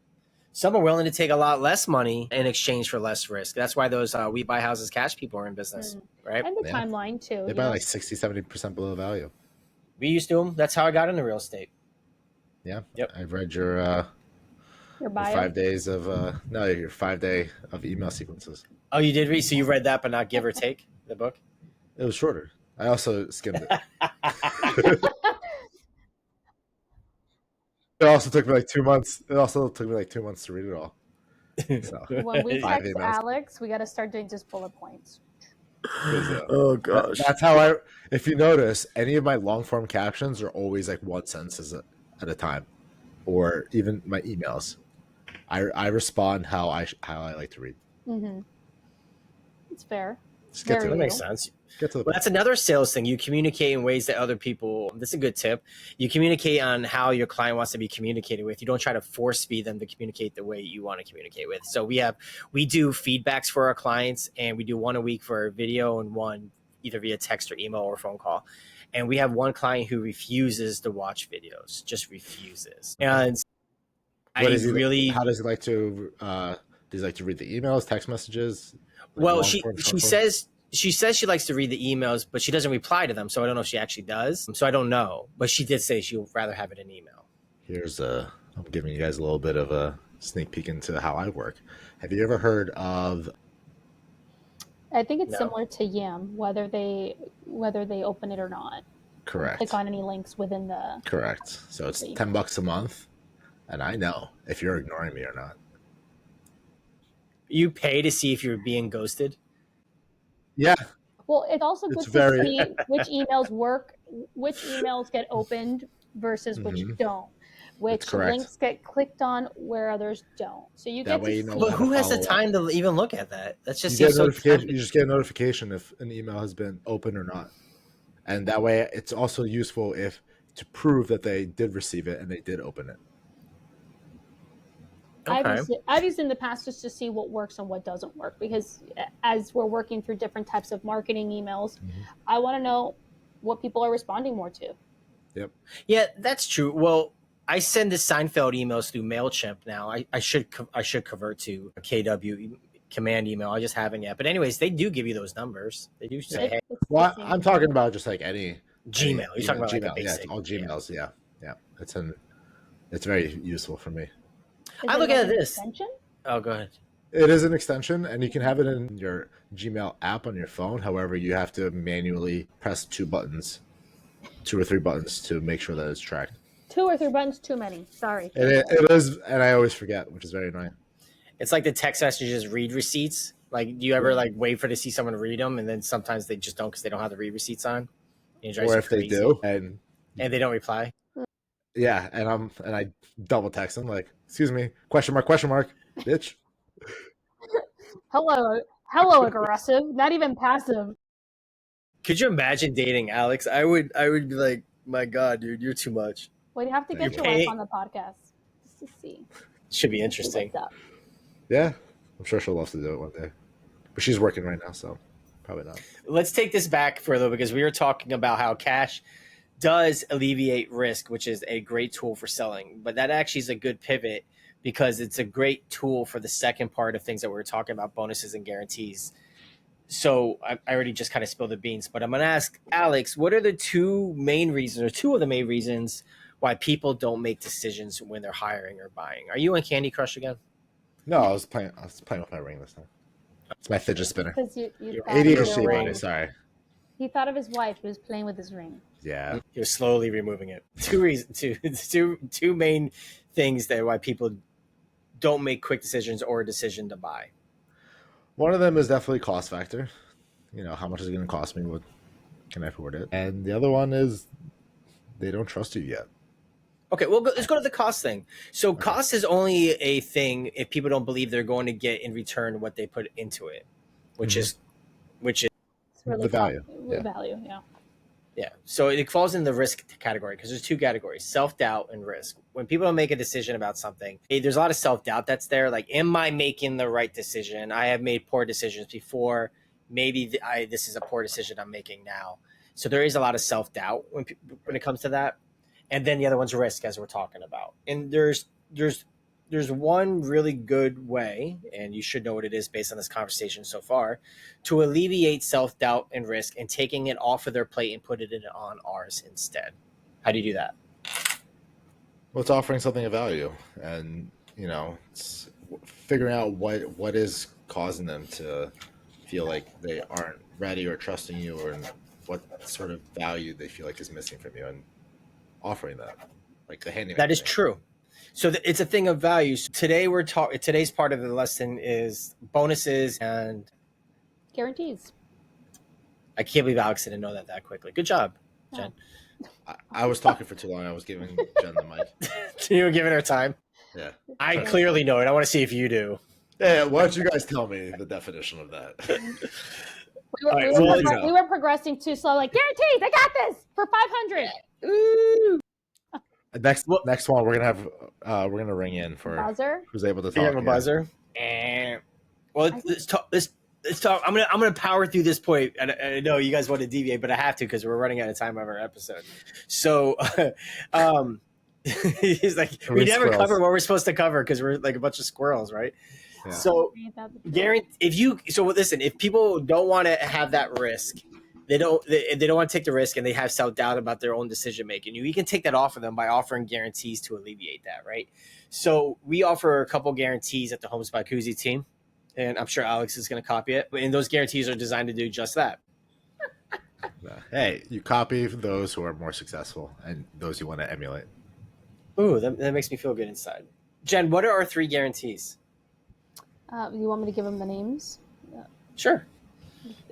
Some are willing to take a lot less money in exchange for less risk. That's why those we buy houses cash people are in business, right? And the timeline too. They buy like 60-70% below value. We used to them. That's how I got into real estate. Yeah. Yep. I've read your 5 days of your 5 day of email sequences. Oh, you did read? So you read that, but not Give or Take, the book? It was shorter. I also skimmed it. It also took me like 2 months. It also took me like 2 months to read it all. So, when we text Alex, we got to start doing just bullet points. Oh gosh, that's how if you notice, any of my long form captions are always like 1 sentence at a time, or even my emails. I respond how I like to read. It's fair. That makes sense. That's another sales thing. You communicate in ways that other people, this is a good tip. You communicate on how your client wants to be communicated with. You don't try to force feed them to communicate the way you want to communicate with. So we do feedbacks for our clients, and we do one a week for video and one either via text or email or phone call. And we have one client who refuses to watch videos, just refuses. And how does he like to does he like to read the emails, text messages? Well, she says she likes to read the emails, but she doesn't reply to them. So I don't know if she actually does. So I don't know. But she did say she would rather have it in email. I'm giving you guys a little bit of a sneak peek into how I work. Have you ever heard of? I think it's similar to Yam, whether they open it or not. Correct. Click on any links within the. Correct. So it's $10 a month, and I know if you're ignoring me or not. You pay to see if you're being ghosted? Yeah. Well, it's also good to see which emails work, which emails get opened versus which don't, which links get clicked on where others don't. So you get to see. But who has the time to even look at that? That's just you just get a notification if an email has been opened or not. And that way it's also useful to prove that they did receive it and they did open it. Okay. I've used it in the past just to see what works and what doesn't work, because as we're working through different types of marketing emails, I want to know what people are responding more to. Yep. Yeah, that's true. Well, I send the Seinfeld emails through MailChimp now. I should convert to a KW command email. I just haven't yet. But anyways, they do give you those numbers. They do say, hey. Well, I'm talking about just like any Gmail. You're talking about Gmail. Like a basic. Yeah, it's all Gmails. Yeah. It's very useful for me. I look at this. Extension? Oh, go ahead. It is an extension, and you can have it in your Gmail app on your phone. However, you have to manually press 2 or 3 buttons to make sure that it's tracked. 2 or 3 buttons, too many. Sorry. It is, and I always forget, which is very annoying. It's like the text messages read receipts. Like, do you ever wait to see someone read them, and then sometimes they just don't because they don't have the read receipts on? Or if they do, and they don't reply. Yeah, and I double text them like, "Excuse me, question mark, bitch." Hello, aggressive. Not even passive. Could you imagine dating Alex? I would be like, my God, dude, you're too much. Well, you have to get your wife on the podcast just to see. Should be interesting. What's up. Yeah, I'm sure she'll love to do it one day, but she's working right now, so probably not. Let's take this back further because we were talking about how cash does alleviate risk, which is a great tool for selling. But that actually is a good pivot because it's a great tool for the second part of things that we were talking about, bonuses and guarantees. So I already just kind of spilled the beans, but I'm going to ask Alex, what are the two of the main reasons why people don't make decisions when they're hiring or buying. Are you on Candy Crush again? No, I was playing with my ring this time. It's my fidget spinner. Because you Your thought of your ADHD ring. boy, sorry. He thought of his wife. He was playing with his ring. Yeah. You're slowly removing it. Two main things that why people don't make quick decisions or a decision to buy. One of them is definitely cost factor. How much is it going to cost me? What can I afford it? And the other one is they don't trust you yet. Okay, well, let's go to the cost thing. So cost is only a thing if people don't believe they're going to get in return what they put into it, which is It's really the value. Value, yeah. Yeah. So it falls in the risk category because there's two categories, self-doubt and risk. When people don't make a decision about something, there's a lot of self-doubt that's there. Like, am I making the right decision? I have made poor decisions before. Maybe this is a poor decision I'm making now. So there is a lot of self-doubt when it comes to that. And then the other one's risk, as we're talking about. And there's one really good way, and you should know what it is based on this conversation so far, to alleviate self-doubt and risk and taking it off of their plate and put it on ours instead. How do you do that? Well, it's offering something of value, and it's figuring out what is causing them to feel like they aren't ready or trusting you, or what sort of value they feel like is missing from you, and offering that, like the handyman. That is true. So it's a thing of value. So today today's part of the lesson is bonuses and Guarantees. I can't believe Alex didn't know that quickly. Good job, Jen. I was talking for too long. I was giving Jen the mic. You were giving her time. Yeah. I clearly know it. I want to see if you do. Yeah. Why don't you guys tell me the definition of that? We were progressing too slow. Like, guarantees, I got this for 500. Ooh. Next one, we're gonna ring in for buzzer. Who's able to talk. You have a buzzer. Well, let's talk. I'm gonna power through this point. I know you guys want to deviate, but I have to because we're running out of time of our episode. So, he's like, we never cover what we're supposed to cover because we're like a bunch of squirrels, right? Yeah. So, listen, if people don't want to have that risk, they don't want to take the risk, and they have self-doubt about their own decision making. You can take that off of them by offering guarantees to alleviate that, right? So we offer a couple guarantees at the Homes by Koozie team, and I'm sure Alex is going to copy it. And those guarantees are designed to do just that. Hey, you copy those who are more successful and those you want to emulate. Ooh, that makes me feel good inside. Jen, what are our 3 guarantees? You want me to give them the names? Sure.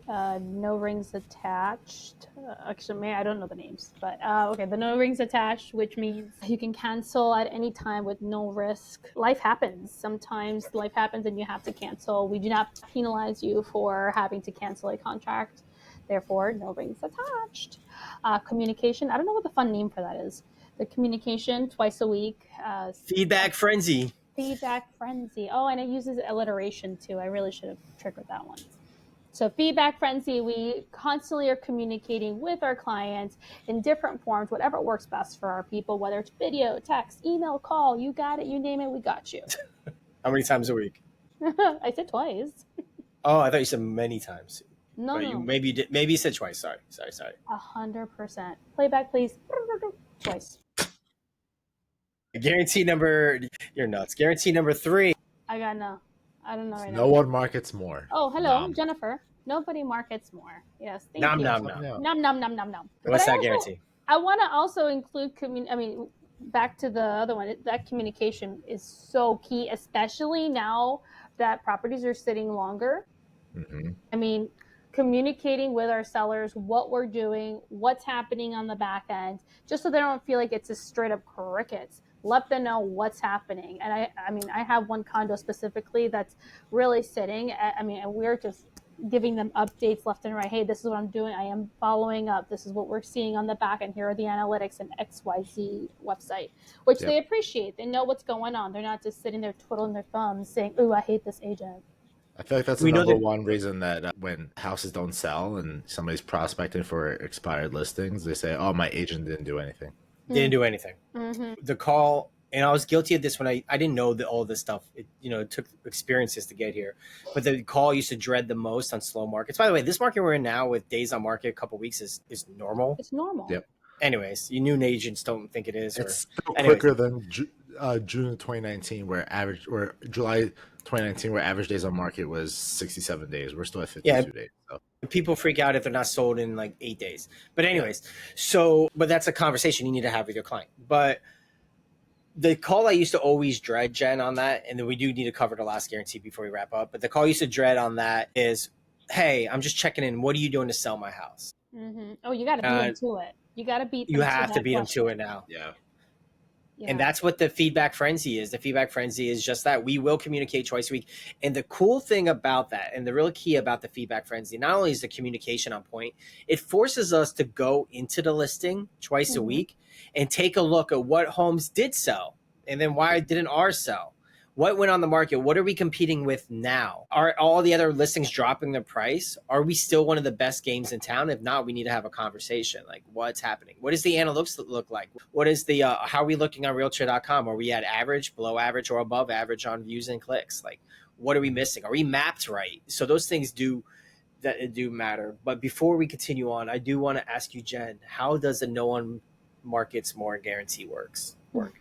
No rings attached. Actually, I don't know the names, but okay. The no rings attached, which means you can cancel at any time with no risk. Life happens. Sometimes life happens and you have to cancel. We do not penalize you for having to cancel a contract. Therefore, no rings attached. Communication. I don't know what the fun name for that is. The communication twice a week. Feedback frenzy. Feedback frenzy. Oh, and it uses alliteration too. I really should have triggered that one. So feedback frenzy, we constantly are communicating with our clients in different forms, whatever works best for our people, whether it's video, text, email, call, you got it, you name it, we got you. How many times a week? I said twice. Oh, I thought you said many times. No, but no. Maybe you said twice. Sorry. 100%. Playback, please. Twice. Guarantee number, you're nuts. Guarantee number 3. I don't know right now. No one markets more. Oh, hello, Jennifer. Nobody markets more. Yes, thank you. Nom. What's that guarantee? I want to also include, back to the other one, that communication is so key, especially now that properties are sitting longer. Mm-hmm. Communicating with our sellers, what we're doing, what's happening on the back end, just so they don't feel like it's just straight up crickets. Let them know what's happening. And I have one condo specifically that's really sitting. And we're just giving them updates left and right. Hey, this is what I'm doing. I am following up. This is what we're seeing on the back end. Here are the analytics and XYZ website, which they appreciate. They know what's going on. They're not just sitting there twiddling their thumbs saying, ooh, I hate this agent. I feel like that's the number one reason that when houses don't sell and somebody's prospecting for expired listings, they say, oh, my agent didn't do anything. Didn't do anything. Mm-hmm. The call, and I was guilty of this when I didn't know all this stuff. It took experiences to get here. But the call I used to dread the most on slow markets. By the way, this market we're in now with days on market, a couple weeks is normal. It's normal. Yep. Anyways, you new agents don't think it is. It's still anyways. quicker than June of 2019, or July 2019, where average days on market was 67 days. We're still at 52 days. So. People freak out if they're not sold in like 8 days. But anyways, but that's a conversation you need to have with your client. But the call I used to always dread, Jen, on that, and then we do need to cover the last guarantee before we wrap up. But the call I used to dread on that is, hey, I'm just checking in. What are you doing to sell my house? Mm-hmm. Oh, you got to beat them to it. You got to beat them. You have to beat them to it now. Yeah. And that's what the feedback frenzy is. The feedback frenzy is just that we will communicate twice a week. And the cool thing about that, and the real key about the feedback frenzy, not only is the communication on point, it forces us to go into the listing twice a week and take a look at what homes did sell. And then why didn't ours sell? What went on the market? What are we competing with now? Are all the other listings dropping their price? Are we still one of the best games in town? If not, we need to have a conversation. Like, what's happening? What does the analytics look like? What is the how are we looking on Realtor.com? Are we at average, below average, or above average on views and clicks? Like, what are we missing? Are we mapped right? So those things do matter. But before we continue on, I do want to ask you, Jen, how does a no one markets more guarantee work?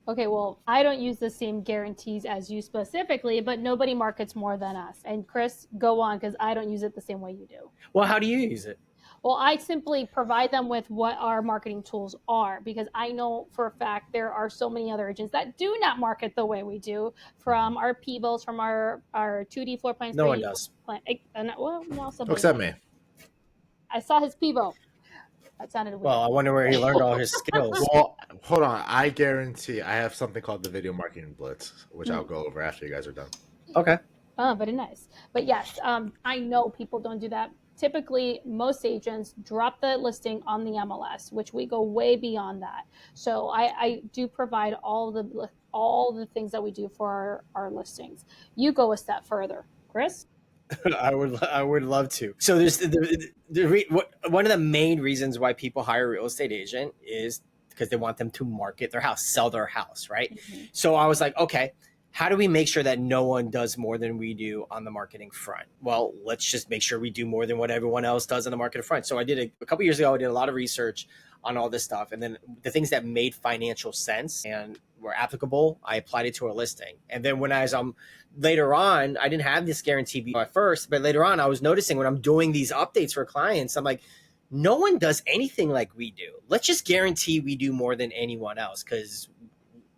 Okay, well, I don't use the same guarantees as you specifically, but nobody markets more than us. And Chris, go on, because I don't use it the same way you do. Well, how do you use it? Well, I simply provide them with what our marketing tools are, because I know for a fact there are so many other agents that do not market the way we do, from our P-bills, from our 2D floor plans. No one does. Well, no, Except me. I saw his P-bill. That sounded weird. Well, I wonder where he learned all his skills. Well, hold on. I guarantee I have something called the Video Marketing Blitz, which I'll go over after you guys are done. Okay. Oh, very nice. But yes, I know people don't do that. Typically, most agents drop the listing on the MLS, which we go way beyond that. So I do provide all the things that we do for our listings. You go a step further, Chris. I would love to. So there's one of the main reasons why people hire a real estate agent is because they want them to market their house, sell their house, right? Mm-hmm. So I was like, okay, how do we make sure that no one does more than we do on the marketing front? Well, let's just make sure we do more than what everyone else does on the marketing front. So I did a couple years ago, I did a lot of research on all this stuff. And then the things that made financial sense and were applicable, I applied it to a listing. And then when later on, I didn't have this guarantee at first, but later on I was noticing when I'm doing these updates for clients, I'm like, no one does anything like we do. Let's just guarantee we do more than anyone else because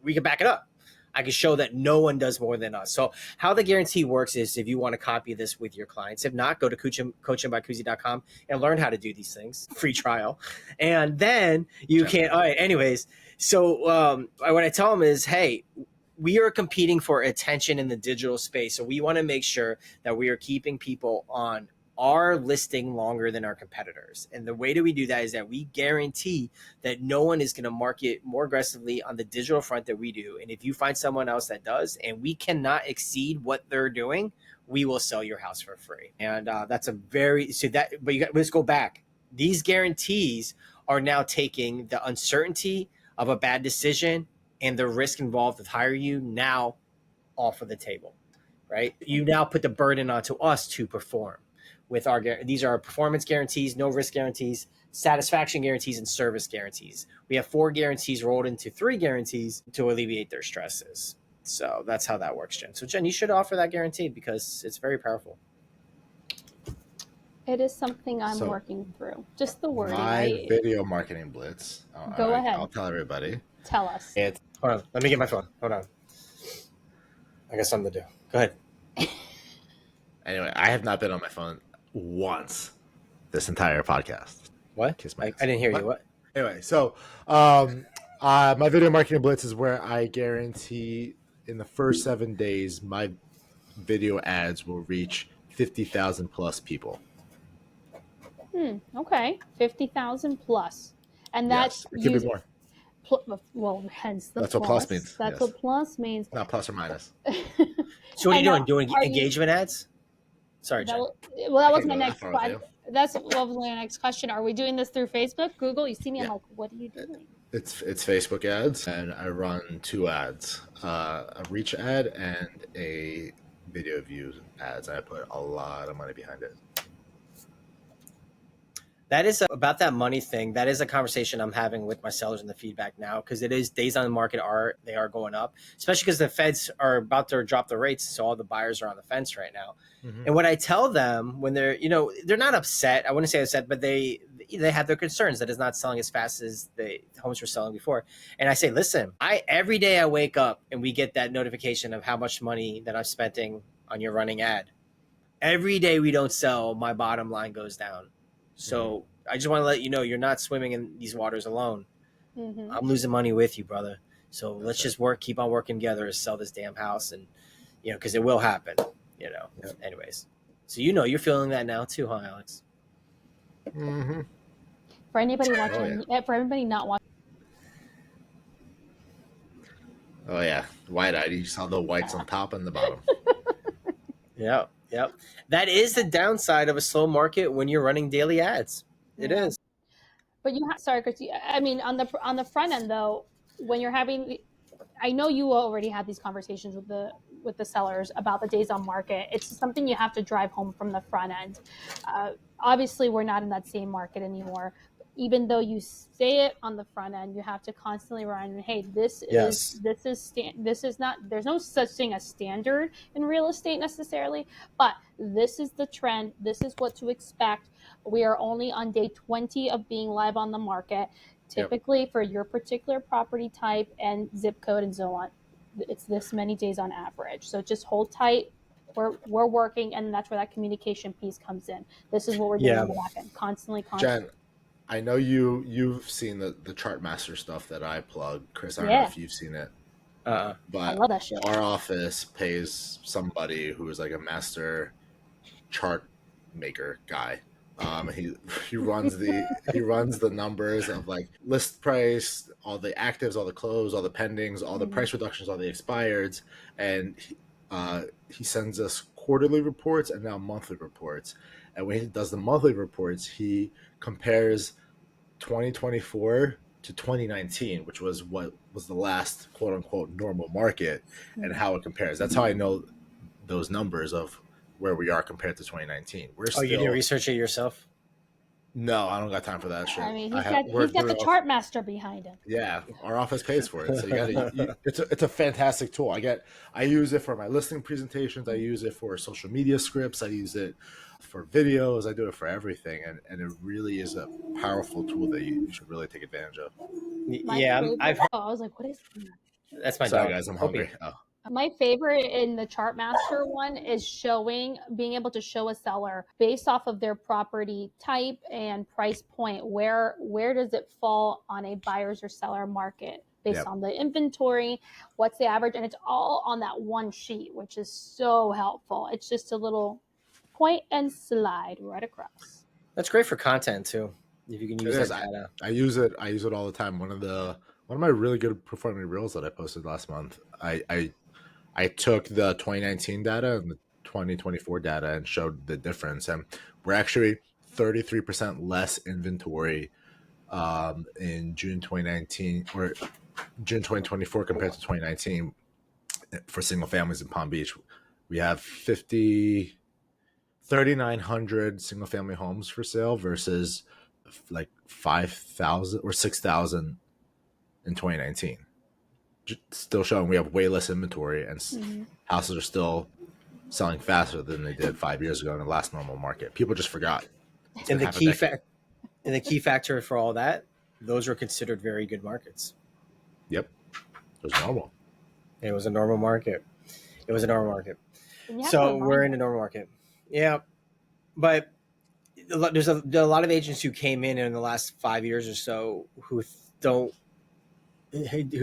we can back it up. I can show that no one does more than us. So how the guarantee works is if you want to copy this with your clients, if not, go to coachingbycusi.com and learn how to do these things, free trial. And then you can, all right, anyways. So what I tell them is, hey, we are competing for attention in the digital space. So we want to make sure that we are keeping people on our listing longer than our competitors. And the way that we do that is that we guarantee that no one is going to market more aggressively on the digital front that we do. And if you find someone else that does, and we cannot exceed what they're doing, we will sell your house for free. And that's let's go back. These guarantees are now taking the uncertainty of a bad decision and the risk involved with hiring you now off of the table, right? You now put the burden onto us to perform. These are our performance guarantees, no risk guarantees, satisfaction guarantees, and service guarantees. We have 4 guarantees rolled into 3 guarantees to alleviate their stresses. So that's how that works, Jen. So Jen, you should offer that guarantee because it's very powerful. It is something I'm working through. Just the wording. My Video Marketing Blitz. Go ahead. I'll tell everybody. Tell us. Hold on. Let me get my phone. Hold on. I got something to do. Go ahead. Anyway, I have not been on my phone once this entire podcast. What? I didn't hear you. What? Anyway, so my Video Marketing Blitz is where I guarantee in the first 7 days my video ads will reach 50,000 plus people. Okay, 50,000 plus, and that's could be more. Well, hence the that's plus. What plus means. That's what plus means. Not plus or minus. So what are you doing? Doing engagement ads? Sorry, Jen. That was my next question. That's what was my next question. Are we doing this through Facebook, Google? You see me, I'm like, what are you doing? It's Facebook ads, and I run 2 ads, a reach ad and a video views ads. I put a lot of money behind it. That is about that money thing. That is a conversation I'm having with my sellers in the feedback now, because it is days on the market are going up, especially because the Feds are about to drop the rates, so all the buyers are on the fence right now. Mm-hmm. And what I tell them when they're they're not upset. I wouldn't say upset, but they have their concerns that it's not selling as fast as the homes were selling before. And I say, listen, every day I wake up and we get that notification of how much money that I'm spending on your running ad. Every day we don't sell, my bottom line goes down. So I just want to let you know, you're not swimming in these waters alone. Mm-hmm. I'm losing money with you, brother. So let's just keep on working together to sell this damn house, and because it will happen. Yep. Anyways, so you're feeling that now too, huh, Alex? Mm-hmm. For anybody watching, for everybody not watching. Oh yeah, wide-eyed. You saw the whites on top and the bottom. Yep. That is the downside of a slow market when you're running daily ads. It is. But sorry, Chris. I mean, on the front end though, when you're having, I know you already had these conversations with the sellers about the days on market. It's something you have to drive home from the front end. Obviously, we're not in that same market anymore. Even though you say it on the front end, you have to constantly remind them, hey, this is not, there's no such thing as standard in real estate necessarily, but this is the trend. This is what to expect. We are only on day 20 of being live on the market. Typically for your particular property type and zip code and so on, it's this many days on average. So just hold tight. We're working, and that's where that communication piece comes in. This is what we're doing in the back end, constantly. Jen, I know you've seen the chart master stuff that I plug. Chris, I don't know if you've seen it. But I love that shit. Our office pays somebody who is like a master chart maker guy. He runs the numbers of like list price, all the actives, all the close, all the pendings, all the price reductions, all the expireds, and he sends us quarterly reports and now monthly reports. And when he does the monthly reports, he compares 2024 to 2019, which was what was the last quote unquote normal market, and how it compares. That's how I know those numbers of where we are compared to 2019. You didn't research it yourself? No, I don't got time for that shit. I mean, he's got the chart master behind him. Yeah, our office pays for it, so it's a fantastic tool. I use it for my listing presentations. I use it for social media scripts. I use it for videos. I do it for everything, and it really is a powerful tool that you should really take advantage of. I was like, what is that? That's my Sorry, dog. guys, I'm hungry. Oh. My favorite in the chart master one is being able to show a seller based off of their property type and price point, where does it fall on a buyer's or seller market based on the inventory, what's the average, and it's all on that one sheet, which is so helpful. It's just a little point and slide right across. That's great for content too. If you can use that data. I use it all the time. One of my really good performing reels that I posted last month, I took the 2019 data and the 2024 data and showed the difference. And we're actually 33% less inventory in June 2019 or June 2024 compared to 2019 for single families in Palm Beach. We have 3,900 single family homes for sale versus like 5,000 or 6,000 in 2019. Still showing we have way less inventory, and houses are still selling faster than they did 5 years ago in the last normal market. People just forgot. And the key factor for all that, those were considered very good markets. Yep, it was normal. It was a normal market. So we're in a normal market. Yeah, but there's a lot of agents who came in the last 5 years or so who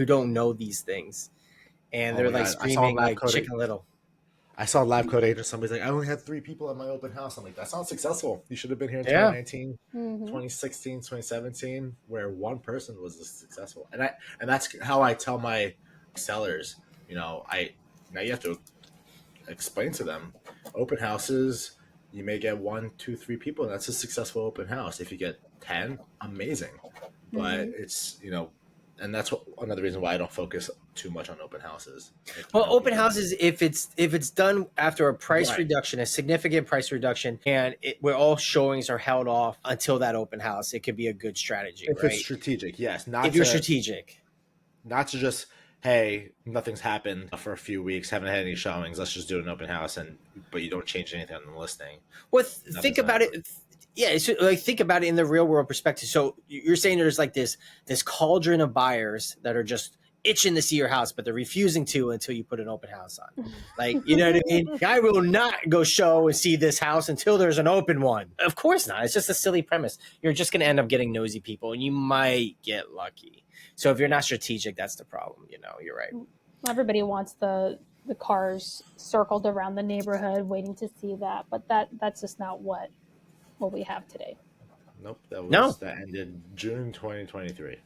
don't know these things, and they're like screaming like Chicken Little. I saw Lab Coat agent. Somebody's like, I only had 3 people at my open house. I'm like, that's not successful. You should have been here in 2019, 2016, 2017, where one person was successful. And that's how I tell my sellers. Now you have to explain to them, open houses, you may get 1, 2, 3 people, and that's a successful open house. If you get 10, amazing. But it's and that's another reason why I don't focus too much on open houses. Well, open houses, if it's done after a price reduction, a significant price reduction, and where all showings are held off until that open house, it could be a good strategy. If it's strategic, yes. If you're strategic, not to just, hey, nothing's happened for a few weeks, haven't had any showings, let's just do an open house, but you don't change anything on the listing. Well, think about it. Yeah, it's like, think about it in the real world perspective. So you're saying there's like this cauldron of buyers that are just itching to see your house, but they're refusing to until you put an open house on. Like, you know what I mean? I will not go show and see this house until there's an open one. Of course not. It's just a silly premise. You're just going to end up getting nosy people, and you might get lucky. So if you're not strategic, that's the problem. You know, you're right. Everybody wants the cars circled around the neighborhood waiting to see that, but that's just not what we have today. Nope. That ended June 2023.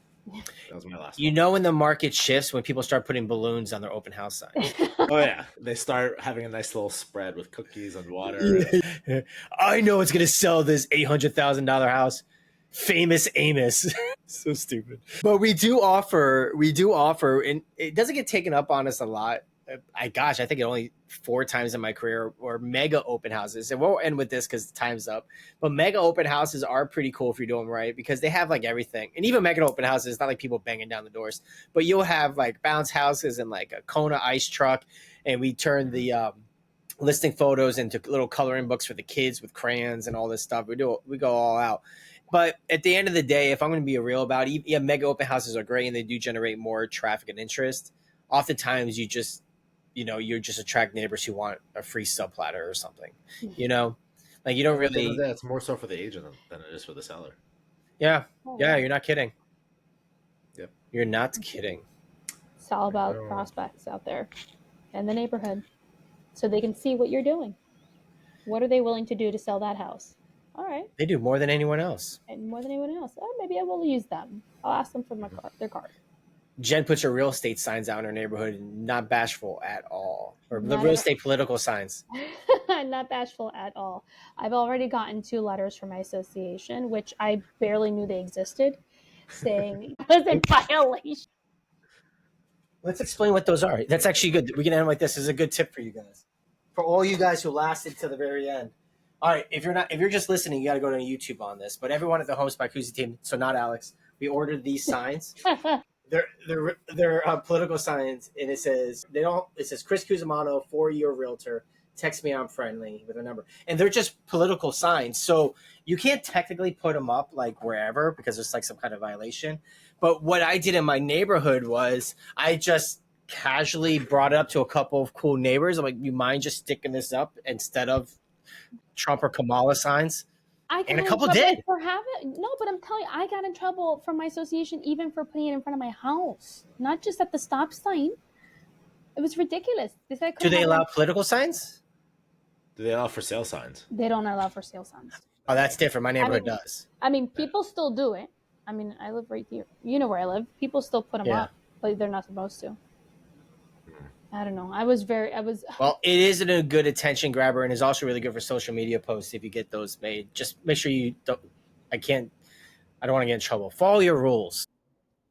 That was my last one. You know, when the market shifts, when people start putting balloons on their open house signs. Oh yeah, they start having a nice little spread with cookies and water. I know it's gonna sell this $800,000 house. Famous Amos. So stupid. But we do offer, and it doesn't get taken up on us a lot. I think it only 4 times in my career, or mega open houses. And we'll end with this because time's up. But mega open houses are pretty cool if you're doing them right, because they have like everything. And even mega open houses, it's not like people banging down the doors, but you'll have like bounce houses and like a Kona ice truck. And we turn the listing photos into little coloring books for the kids with crayons and all this stuff. We go all out. But at the end of the day, if I'm going to be real about it, yeah, mega open houses are great and they do generate more traffic and interest. Oftentimes you just attract neighbors who want a free sub platter or something, you know, like you don't really. It's more so for the agent than it is for the seller. Yeah. Yeah. You're not kidding. Yep. You're not kidding. It's all about prospects out there in the neighborhood, so they can see what you're doing. What are they willing to do to sell that house? All right. They do more than anyone else. And more than anyone else. Oh, maybe I will use them. I'll ask them for their card. Jen puts her real estate signs out in her neighborhood, not bashful at all. Or the real estate political signs. Not bashful at all. I've already gotten 2 letters from my association, which I barely knew they existed, saying it was in violation. Let's explain what those are. That's actually good. We can end like this. This is a good tip for you guys. For all you guys who lasted to the very end. All right, if you're just listening, you got to go to YouTube on this. But everyone at the Host by Koozie team, so not Alex, we ordered these signs. They're political signs, and it says Chris Cusimano, 4-year realtor. Text me, I'm friendly, with a number. And they're just political signs, so you can't technically put them up like wherever because there's like some kind of violation. But what I did in my neighborhood was I just casually brought it up to a couple of cool neighbors. I'm like, you mind just sticking this up instead of Trump or Kamala signs? And a couple did. But I'm telling you, I got in trouble from my association even for putting it in front of my house, not just at the stop sign. It was ridiculous. Do they allow political signs? Do they allow for sale signs? They don't allow for sale signs. Oh, that's different. My neighborhood does. I mean, people still do it. I mean, I live right here. You know where I live. People still put them up, but they're not supposed to. I don't know. Well, it isn't a good attention grabber, and is also really good for social media posts if you get those made. Just make sure you don't. I don't want to get in trouble. Follow your rules.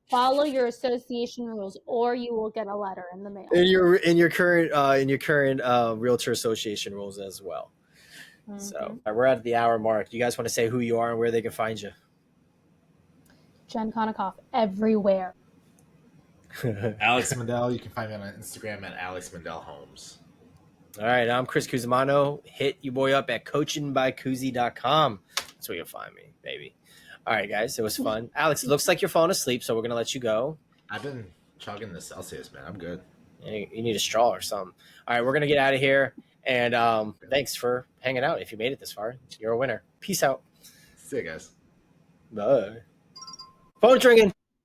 Follow your association rules, or you will get a letter in the mail. In your current realtor association rules as well. Mm-hmm. So we're at the hour mark. Do you guys want to say who you are and where they can find you? Jen Konikoff everywhere. Alex Mendel. You can find me on Instagram at Alex Mendel Homes. All right, I'm Chris Cusimano. Hit your boy up at coachingbycusi.com. That's where you'll find me, baby. All right, guys, it was fun. Alex, it looks like you're falling asleep, so we're going to let you go. I've been chugging the Celsius, man. I'm good. You need a straw or something. All right, we're going to get out of here. And thanks for hanging out. If you made it this far, you're a winner. Peace out. See you guys. Bye. Phone ringing.